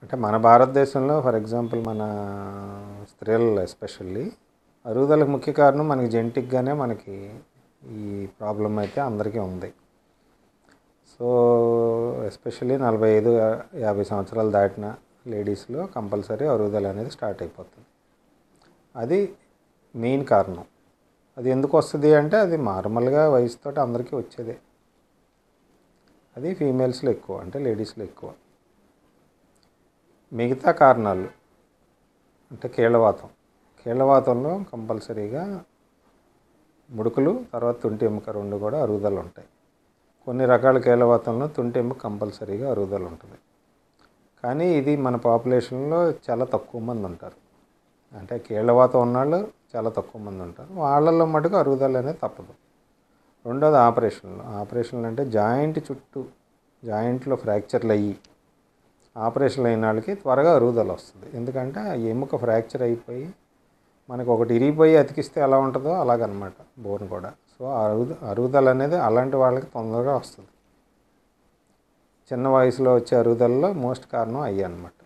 అంటే మన భారతదేశంలో ఫర్ ఎగ్జాంపుల్ మన స్త్రీలలో ఎస్పెషల్లీ అరుగుదలకు ముఖ్య కారణం మనకి జెనెటిక్గానే మనకి ఈ ప్రాబ్లం అయితే అందరికీ ఉంది. సో ఎస్పెషల్లీ 45-50 సంవత్సరాలు దాటిన లేడీస్లో కంపల్సరీ అరుగుదల అనేది స్టార్ట్ అయిపోతుంది. అది మెయిన్ కారణం. అది ఎందుకు వస్తుంది అంటే అది నార్మల్గా వయసుతో అందరికీ వచ్చేదే. అది ఫీమేల్స్లో ఎక్కువ, అంటే లేడీస్లో ఎక్కువ. మిగతా కారణాలు అంటే కీళ్ళవాతంలో కంపల్సరీగా ముడుకులు తర్వాత తుంటి ఎముక రెండు కూడా అరుగుదల ఉంటాయి. కొన్ని రకాల కీళ్ళవాతంలో తుంటి ఎముక కంపల్సరీగా అరుగుదల ఉంటుంది. కానీ ఇది మన పాపులేషన్లో చాలా తక్కువ మంది ఉంటారు. అంటే కీళ్ళవాతం ఉన్నవాళ్ళు చాలా తక్కువ మంది ఉంటారు. వాళ్ళల్లో మటుకు అరుగుదల అనేది తప్పదు. రెండోది ఆపరేషన్లు అంటే జాయింట్లో ఫ్రాక్చర్లు అయ్యి ఆపరేషన్లు అయిన వాళ్ళకి త్వరగా అరుగుదల వస్తుంది. ఎందుకంటే ఆ ఎముక ఫ్రాక్చర్ అయిపోయి మనకు ఒకటి ఇరిగిపోయి అతికిస్తే ఎలా ఉంటుందో అలాగనమాట బోన్ కూడా. సో అరుగుదల అనేది అలాంటి వాళ్ళకి తొందరగా వస్తుంది. చిన్న వయసులో వచ్చే అరుగుదలలో మోస్ట్ కారణం అయ్యి అనమాట.